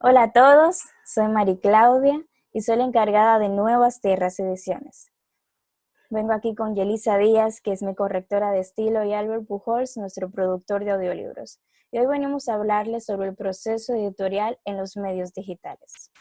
Hola a todos, soy Mari Claudia y soy la encargada de Nuevas Tierras Ediciones. Vengo aquí con Yelisa Díaz, que es mi correctora de estilo, y Albert Pujols, nuestro productor de audiolibros. Y hoy venimos a hablarles sobre el proceso editorial en los medios digitales.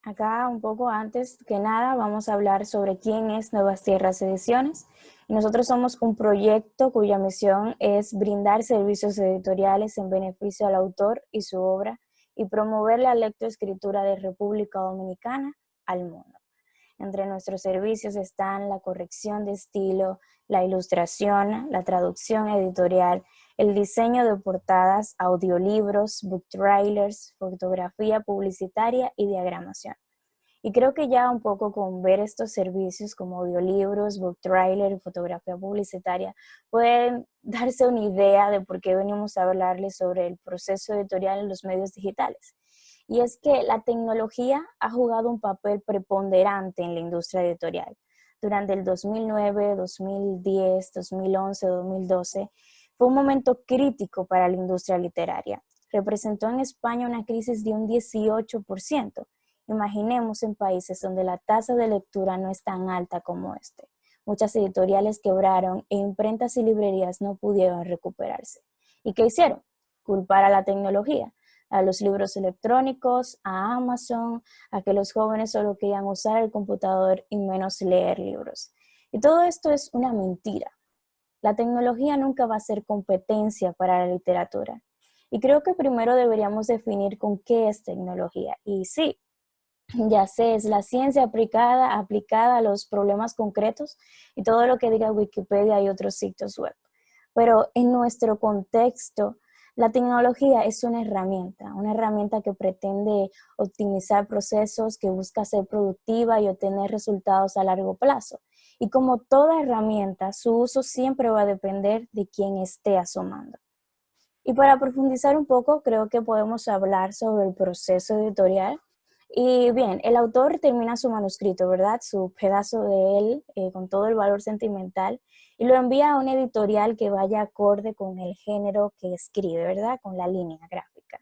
Acá, un poco antes que nada, vamos a hablar sobre quién es Nuevas Tierras Ediciones. Y nosotros somos un proyecto cuya misión es brindar servicios editoriales en beneficio al autor y su obra y promover la lectoescritura de República Dominicana al mundo. Entre nuestros servicios están la corrección de estilo, la ilustración, la traducción editorial, el diseño de portadas, audiolibros, book trailers, fotografía publicitaria y diagramación. Y creo que ya un poco con ver estos servicios como audiolibros, book trailer y fotografía publicitaria, pueden darse una idea de por qué venimos a hablarles sobre el proceso editorial en los medios digitales. Y es que la tecnología ha jugado un papel preponderante en la industria editorial. Durante el 2009, 2010, 2011, 2012, fue un momento crítico para la industria literaria. Representó en España una crisis de un 18%. Imaginemos en países donde la tasa de lectura no es tan alta como este. Muchas editoriales quebraron e imprentas y librerías no pudieron recuperarse. ¿Y qué hicieron? Culpar a la tecnología, a los libros electrónicos, a Amazon, a que los jóvenes solo querían usar el computador y menos leer libros. Y todo esto es una mentira. La tecnología nunca va a ser competencia para la literatura. Y creo que primero deberíamos definir con qué es tecnología. Y sí, ya sé, es la ciencia aplicada a los problemas concretos y todo lo que diga Wikipedia y otros sitios web. Pero en nuestro contexto, la tecnología es una herramienta que pretende optimizar procesos, que busca ser productiva y obtener resultados a largo plazo. Y como toda herramienta, su uso siempre va a depender de quién esté asomando. Y para profundizar un poco, creo que podemos hablar sobre el proceso editorial. Y bien, el autor termina su manuscrito, ¿verdad? Su pedazo de él, con todo el valor sentimental, y lo envía a una editorial que vaya acorde con el género que escribe, ¿verdad? Con la línea gráfica.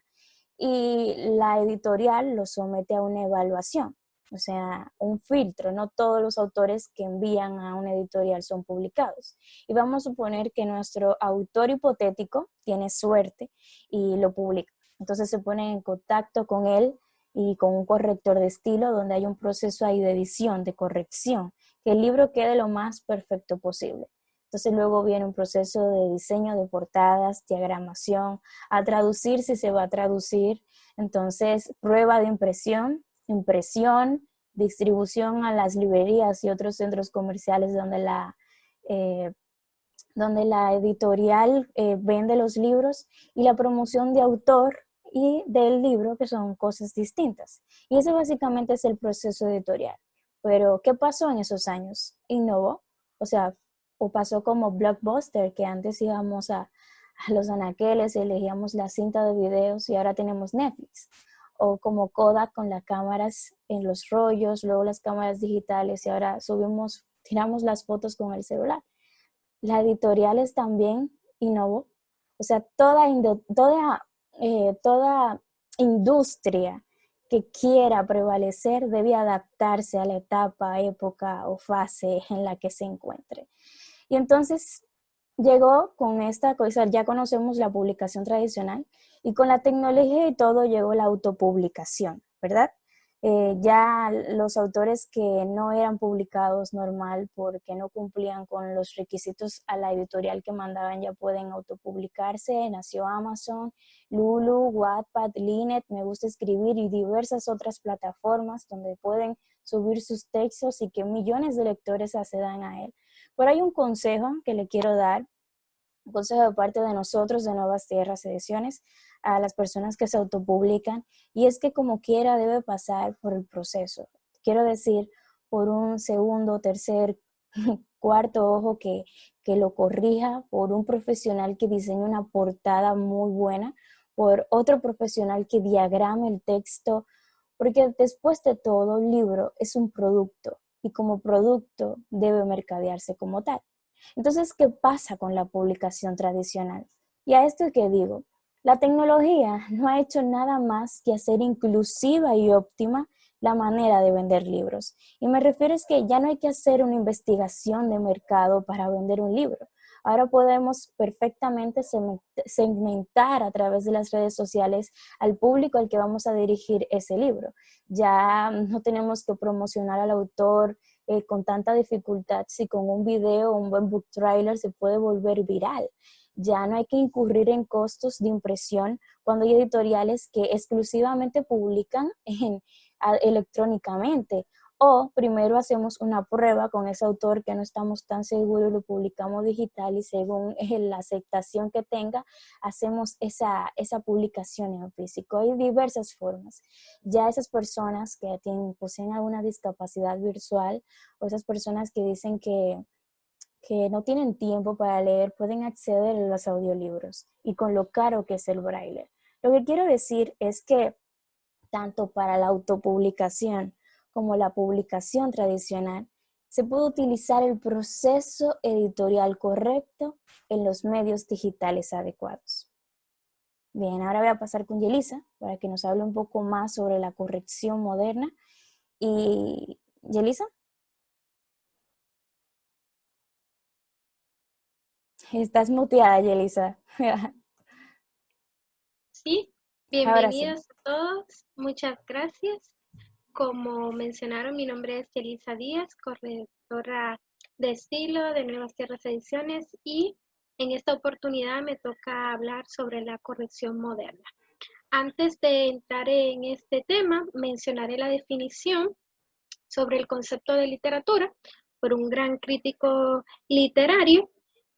Y la editorial lo somete a una evaluación, o sea, un filtro. No todos los autores que envían a una editorial son publicados. Y vamos a suponer que nuestro autor hipotético tiene suerte y lo publica. Entonces se pone en contacto con él y con un corrector de estilo donde hay un proceso ahí de edición, de corrección, que el libro quede lo más perfecto posible. Entonces luego viene un proceso de diseño de portadas, diagramación, a traducir si se va a traducir. Entonces, prueba de impresión, distribución a las librerías y otros centros comerciales eh, donde la editorial vende los libros, y la promoción de autor y del libro, que son cosas distintas. Y ese básicamente es el proceso editorial. Pero, ¿qué pasó en esos años? Innovó, o sea, o pasó como Blockbuster, que antes íbamos a los anaqueles y elegíamos la cinta de videos y ahora tenemos Netflix. O como Kodak con las cámaras en los rollos, luego las cámaras digitales y ahora tiramos las fotos con el celular. La editoriales también innovó. O sea, toda industria que quiera prevalecer debe adaptarse a la etapa, época o fase en la que se encuentre. Y entonces llegó con esta cosa, ya conocemos la publicación tradicional, y con la tecnología y todo llegó la autopublicación, ¿verdad? Ya los autores que no eran publicados normal porque no cumplían con los requisitos a la editorial que mandaban ya pueden autopublicarse. Nació Amazon, Lulu, Wattpad, Linet, Me Gusta Escribir y diversas otras plataformas donde pueden subir sus textos y que millones de lectores accedan a él. Pero hay un consejo que le quiero dar, un consejo de parte de nosotros de Nuevas Tierras Ediciones a las personas que se autopublican, y es que como quiera debe pasar por el proceso. Quiero decir, por un segundo, tercer, cuarto ojo que lo corrija, por un profesional que diseñe una portada muy buena, por otro profesional que diagrame el texto, porque después de todo, el libro es un producto y como producto debe mercadearse como tal. Entonces, ¿qué pasa con la publicación tradicional? Y a esto que digo, La tecnología no ha hecho nada más que hacer inclusiva y óptima la manera de vender libros. Y me refiero es que ya no hay que hacer una investigación de mercado para vender un libro. Ahora podemos perfectamente segmentar a través de las redes sociales al público al que vamos a dirigir ese libro. Ya no tenemos que promocionar al autor con tanta dificultad si con un video o un buen book trailer se puede volver viral. Ya no hay que incurrir en costos de impresión cuando hay editoriales que exclusivamente publican electrónicamente. O primero hacemos una prueba con ese autor que no estamos tan seguros, lo publicamos digital y según la aceptación que tenga, hacemos esa publicación en físico. Hay diversas formas. Ya esas personas que poseen alguna discapacidad visual o esas personas que dicen que no tienen tiempo para leer pueden acceder a los audiolibros y con lo caro que es el braille. Lo que quiero decir es que tanto para la autopublicación como la publicación tradicional, se puede utilizar el proceso editorial correcto en los medios digitales adecuados. Bien, ahora voy a pasar con Yelisa para que nos hable un poco más sobre la corrección moderna. Y, Yelisa, estás muteada, Yelisa. Sí, Ahora sí. bienvenidos a todos, muchas gracias. Como mencionaron, mi nombre es Yelisa Díaz, correctora de estilo de Nuevas Tierras Ediciones, y en esta oportunidad me toca hablar sobre la corrección moderna. Antes de entrar en este tema, mencionaré la definición sobre el concepto de literatura por un gran crítico literario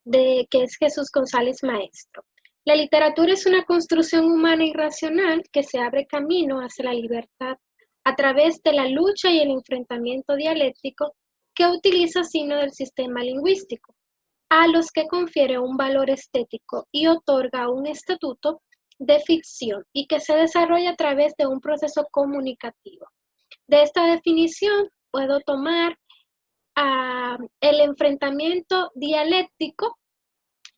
que es Jesús González Maestro. La literatura es una construcción humana y racional que se abre camino hacia la libertad a través de la lucha y el enfrentamiento dialéctico que utiliza signos del sistema lingüístico, a los que confiere un valor estético y otorga un estatuto de ficción y que se desarrolla a través de un proceso comunicativo. De esta definición puedo tomar el enfrentamiento dialéctico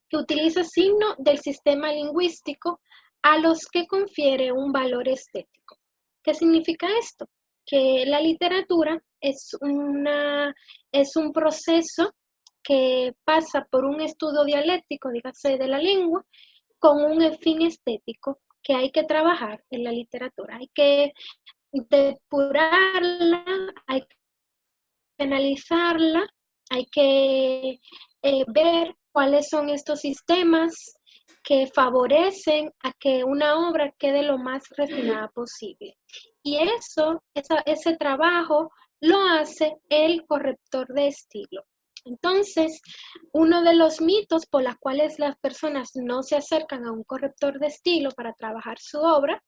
que utiliza signos del sistema lingüístico a los que confiere un valor estético. ¿Qué significa esto? Que la literatura es un proceso que pasa por un estudio dialéctico, dígase, de la lengua, con un fin estético que hay que trabajar en la literatura. Hay que depurarla, hay que analizarla, hay que ver cuáles son estos sistemas que favorecen a que una obra quede lo más refinada posible. Y ese trabajo lo hace el corrector de estilo. Entonces, uno de los mitos por los cuales las personas no se acercan a un corrector de estilo para trabajar su obra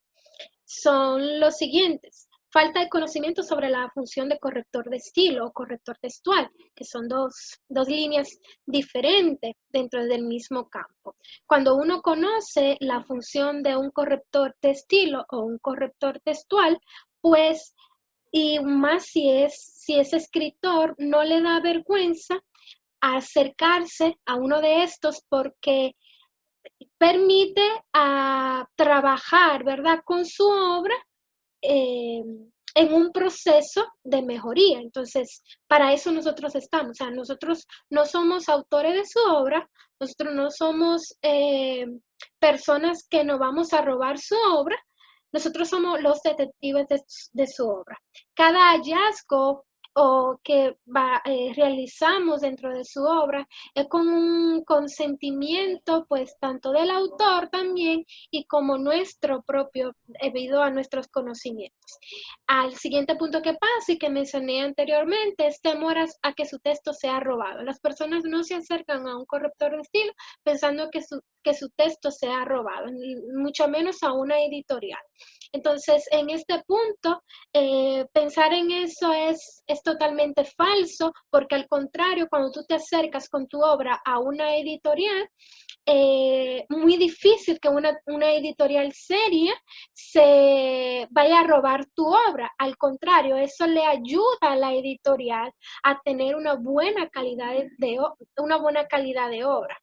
son los siguientes. Falta de conocimiento sobre la función de corrector de estilo o corrector textual, que son dos líneas diferentes dentro del mismo campo. Cuando uno conoce la función de un corrector de estilo o un corrector textual, pues, y más si es escritor, no le da vergüenza acercarse a uno de estos porque permite trabajar, ¿verdad?, con su obra en un proceso de mejoría. Entonces, para eso nosotros estamos. O sea, nosotros no somos autores de su obra, nosotros no somos personas que nos vamos a robar su obra, nosotros somos los detectives de su obra. Cada hallazgo o que realizamos dentro de su obra es con un consentimiento, pues, tanto del autor también y como nuestro propio, debido a nuestros conocimientos. Al siguiente punto que pasa y que mencioné anteriormente es temor a que su texto sea robado. Las personas no se acercan a un corrector de estilo pensando que su texto sea robado, mucho menos a una editorial. Entonces, en este punto, pensar en eso es totalmente falso, porque al contrario, cuando tú te acercas con tu obra a una editorial, muy difícil que una editorial seria se vaya a robar tu obra. Al contrario, eso le ayuda a la editorial a tener una buena calidad de obra.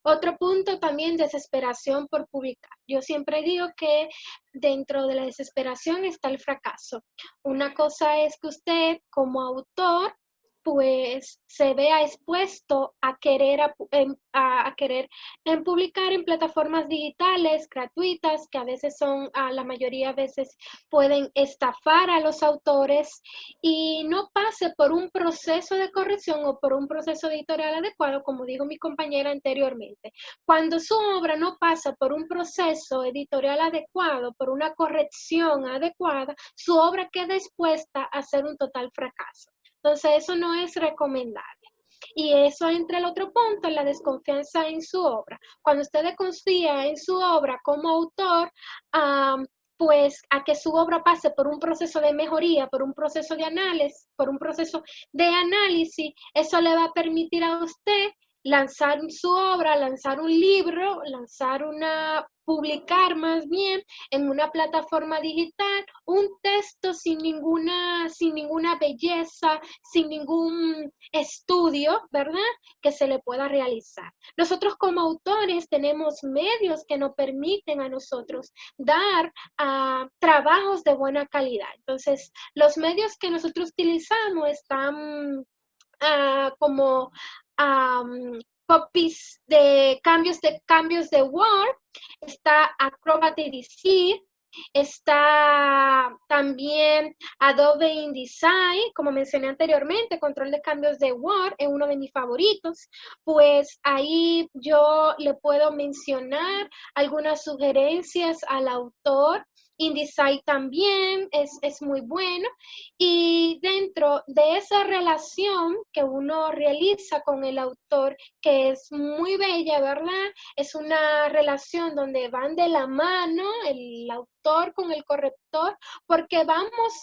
Otro punto también, desesperación por publicar. Yo siempre digo que dentro de la desesperación está el fracaso. Una cosa es que usted como autor pues se vea expuesto a querer publicar en plataformas digitales gratuitas que a veces la mayoría de veces pueden estafar a los autores y no pase por un proceso de corrección o por un proceso editorial adecuado, como dijo mi compañera anteriormente. Cuando su obra no pasa por un proceso editorial adecuado, por una corrección adecuada, su obra queda expuesta a ser un total fracaso. Entonces, eso no es recomendable. Y eso entra el otro punto, la desconfianza en su obra. Cuando usted desconfía en su obra como autor, pues a que su obra pase por un proceso de mejoría, por un proceso de análisis, eso le va a permitir a usted lanzar su obra, lanzar un libro, publicar más bien en una plataforma digital, un texto sin ninguna belleza, sin ningún estudio, ¿verdad? Que se le pueda realizar. Nosotros como autores tenemos medios que nos permiten a nosotros dar trabajos de buena calidad. Entonces, los medios que nosotros utilizamos están como copies de cambios de Word, está Acrobat DC, está también Adobe InDesign, como mencioné anteriormente, control de cambios de Word, es uno de mis favoritos. Pues ahí yo le puedo mencionar algunas sugerencias al autor. InDesign también es muy bueno. Y dentro de esa relación que uno realiza con el autor, que es muy bella, ¿verdad? Es una relación donde van de la mano el autor con el corrector, porque vamos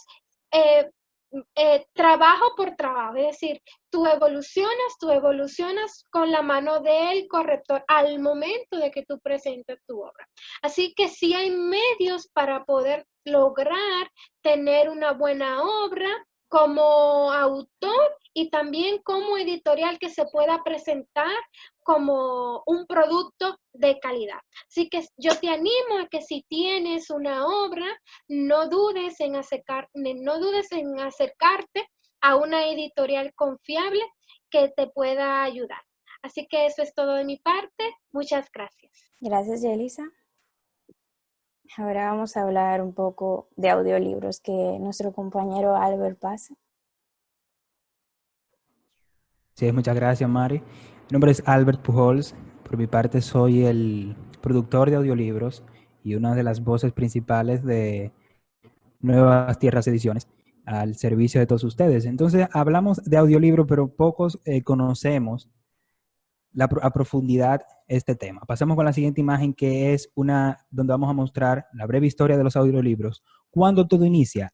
trabajo por trabajo, es decir, tú evolucionas con la mano del corrector al momento de que tú presentes tu obra. Así que sí hay medios para poder lograr tener una buena obra como autor y también como editorial que se pueda presentar como un producto de calidad. Así que yo te animo a que si tienes una obra, no dudes en acercarte a una editorial confiable que te pueda ayudar. Así que eso es todo de mi parte. Muchas gracias. Gracias, Yelisa. Ahora vamos a hablar un poco de audiolibros que nuestro compañero Albert pasa. Sí, muchas gracias, Mari. Mi nombre es Albert Pujols. Por mi parte, soy el productor de audiolibros y una de las voces principales de Nuevas Tierras Ediciones al servicio de todos ustedes. Entonces, hablamos de audiolibro, pero pocos conocemos a profundidad este tema. Pasamos con la siguiente imagen, que es una donde vamos a mostrar la breve historia de los audiolibros. ¿Cuándo todo inicia?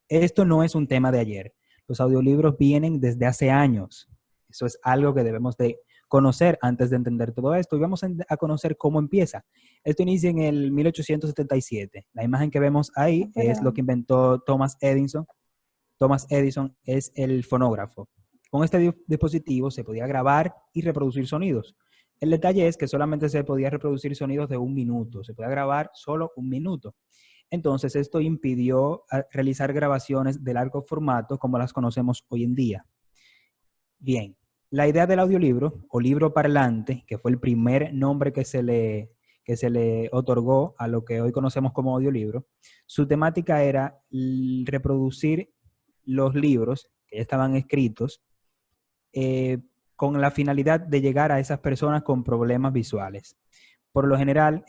Esto no es un tema de ayer. Los audiolibros vienen desde hace años. Eso es algo que debemos de conocer antes de entender todo esto. Y vamos a conocer cómo empieza. Esto inicia en el 1877. La imagen que vemos ahí es lo que inventó Thomas Edison. Thomas Edison es el fonógrafo. Con este dispositivo se podía grabar y reproducir sonidos. El detalle es que solamente se podía reproducir sonidos de 1 minuto. Se podía grabar solo 1 minuto. Entonces, esto impidió realizar grabaciones de largo formato como las conocemos hoy en día. Bien, la idea del audiolibro o libro parlante, que fue el primer nombre que se le otorgó a lo que hoy conocemos como audiolibro, su temática era reproducir los libros que ya estaban escritos con la finalidad de llegar a esas personas con problemas visuales. Por lo general,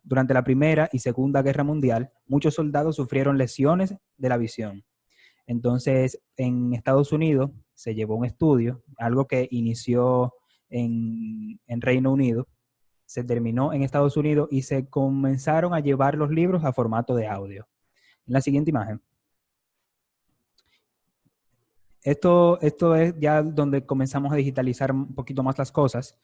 durante la Primera y Segunda Guerra Mundial, muchos soldados sufrieron lesiones de la visión. Entonces, en Estados Unidos se llevó un estudio, algo que inició en Reino Unido, se terminó en Estados Unidos y se comenzaron a llevar los libros a formato de audio. En la siguiente imagen. Esto es ya donde comenzamos a digitalizar un poquito más las cosas.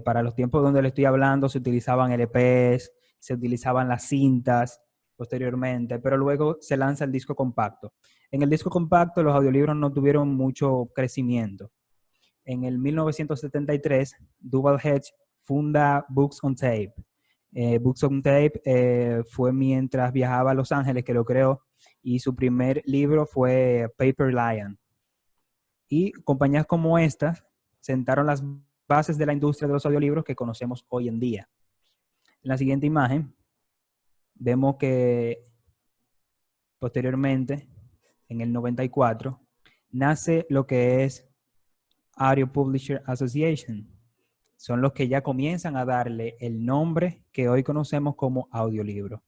Para los tiempos donde le estoy hablando se utilizaban LPs, se utilizaban las cintas posteriormente, pero luego se lanza el disco compacto. En el disco compacto los audiolibros no tuvieron mucho crecimiento. en el 1973, Duval Hedge funda Books on Tape. Books on Tape fue mientras viajaba a Los Ángeles que lo creó, y su primer libro fue Paper Lion. Y compañías como estas sentaron las bases de la industria de los audiolibros que conocemos hoy en día. En la siguiente imagen vemos que posteriormente, en el 94, nace lo que es Audio Publisher Association. Son los que ya comienzan a darle el nombre que hoy conocemos como audiolibro.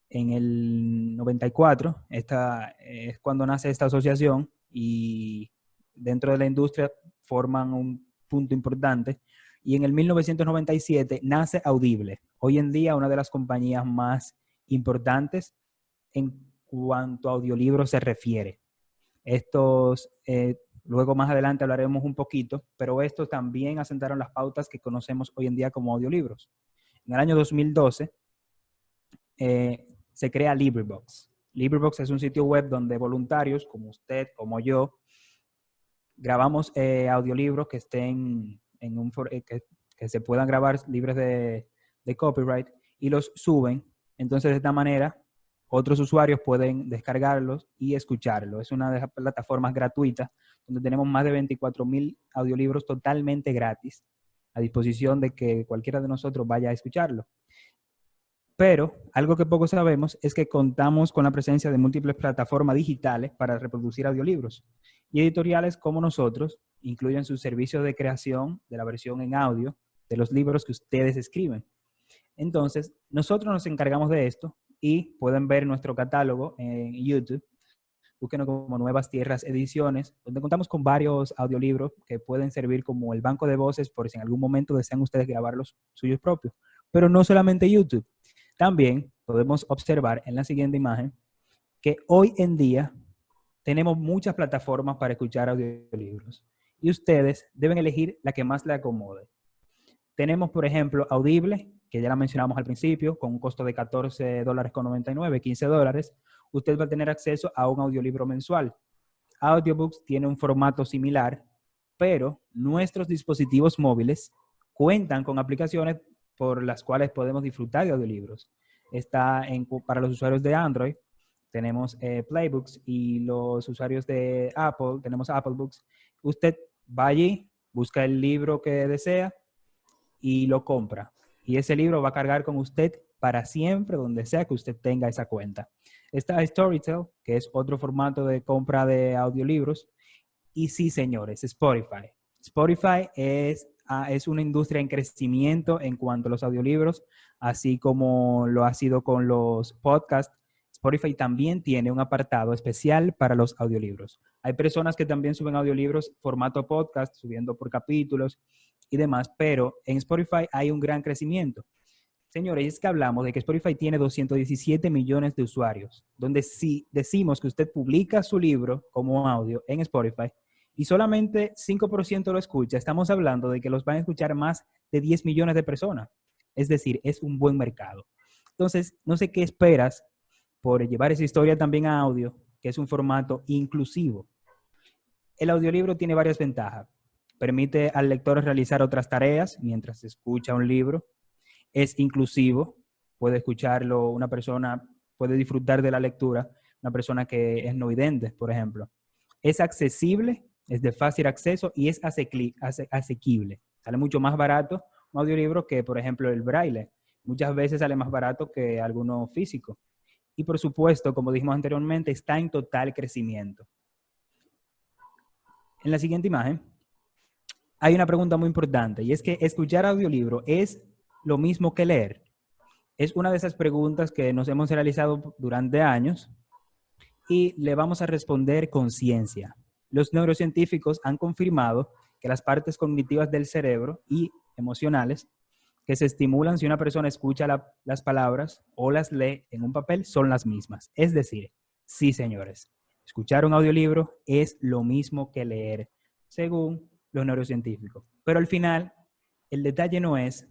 En el 94, esta es cuando nace esta asociación, y dentro de la industria forman un punto importante. Y en el 1997 nace Audible, hoy en día una de las compañías más importantes en cuanto a audiolibros se refiere. Estos, luego más adelante hablaremos un poquito, pero estos también asentaron las pautas que conocemos hoy en día como audiolibros. En el año 2012 se crea LibriVox. LibriVox es un sitio web donde voluntarios como usted, como yo, grabamos audiolibros que estén en un que se puedan grabar libres de copyright, y los suben. Entonces, de esta manera, otros usuarios pueden descargarlos y escucharlo. Es una de las plataformas gratuitas donde tenemos más de 24,000 audiolibros totalmente gratis a disposición de que cualquiera de nosotros vaya a escucharlo. Pero algo que poco sabemos es que contamos con la presencia de múltiples plataformas digitales para reproducir audiolibros. Y editoriales como nosotros incluyen sus servicios de creación de la versión en audio de los libros que ustedes escriben. Entonces, nosotros nos encargamos de esto, y pueden ver nuestro catálogo en YouTube. Búsquenos como Nuevas Tierras Ediciones, donde contamos con varios audiolibros que pueden servir como el banco de voces por si en algún momento desean ustedes grabar los suyos propios. Pero no solamente YouTube. También podemos observar en la siguiente imagen que hoy en día tenemos muchas plataformas para escuchar audiolibros, y ustedes deben elegir la que más les acomode. Tenemos, por ejemplo, Audible, que ya la mencionamos al principio, con un costo de $14.99, $15. Usted va a tener acceso a un audiolibro mensual. Audiobooks tiene un formato similar, pero nuestros dispositivos móviles cuentan con aplicaciones por las cuales podemos disfrutar de audiolibros. Para los usuarios de Android, tenemos Playbooks, y los usuarios de Apple, tenemos Apple Books. Usted va allí, busca el libro que desea y lo compra. Y ese libro va a cargar con usted para siempre, donde sea que usted tenga esa cuenta. Está Storytel, que es otro formato de compra de audiolibros. Y sí, señores, Spotify. Spotify es una industria en crecimiento en cuanto a los audiolibros, así como lo ha sido con los podcasts. Spotify también tiene un apartado especial para los audiolibros. Hay personas que también suben audiolibros formato podcast, subiendo por capítulos y demás, pero en Spotify hay un gran crecimiento. Señores, es que hablamos de que Spotify tiene 217 millones de usuarios, donde si decimos que usted publica su libro como audio en Spotify y solamente 5% lo escucha, estamos hablando de que los van a escuchar más de 10 millones de personas. Es decir, es un buen mercado. Entonces, no sé qué esperas por llevar esa historia también a audio, que es un formato inclusivo. El audiolibro tiene varias ventajas. Permite al lector realizar otras tareas mientras escucha un libro. Es inclusivo. Puede escucharlo una persona, puede disfrutar de la lectura una persona que es no vidente, por ejemplo. Es accesible, es de fácil acceso y es asequible. Sale mucho más barato un audiolibro que, por ejemplo, el braille. Muchas veces sale más barato que alguno físico. Y por supuesto, como dijimos anteriormente, está en total crecimiento. En la siguiente imagen hay una pregunta muy importante, y es que escuchar audiolibro ¿es lo mismo que leer? Es una de esas preguntas que nos hemos realizado durante años y le vamos a responder con ciencia. Los neurocientíficos han confirmado que las partes cognitivas del cerebro y emocionales que se estimulan si una persona escucha las palabras o las lee en un papel son las mismas. Es decir, sí, señores, escuchar un audiolibro es lo mismo que leer, según los neurocientíficos. Pero al final, el detalle no es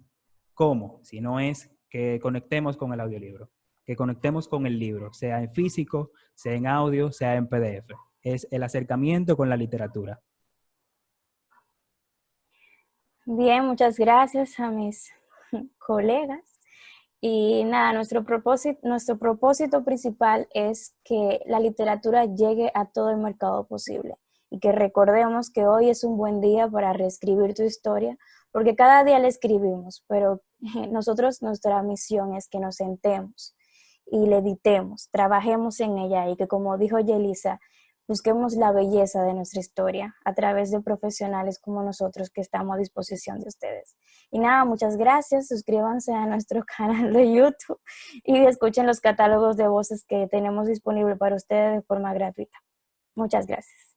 cómo, sino es que conectemos con el audiolibro, que conectemos con el libro, sea en físico, sea en audio, sea en PDF. Es el acercamiento con la literatura. Bien, muchas gracias a mis colegas. Y nada, nuestro propósito principal es que la literatura llegue a todo el mercado posible y que recordemos que hoy es un buen día para reescribir tu historia, porque cada día la escribimos, pero nosotros, nuestra misión es que nos sentemos y le editemos, trabajemos en ella y que, como dijo Yelisa, busquemos la belleza de nuestra historia a través de profesionales como nosotros que estamos a disposición de ustedes. Y nada, muchas gracias. Suscríbanse a nuestro canal de YouTube y escuchen los catálogos de voces que tenemos disponibles para ustedes de forma gratuita. Muchas gracias.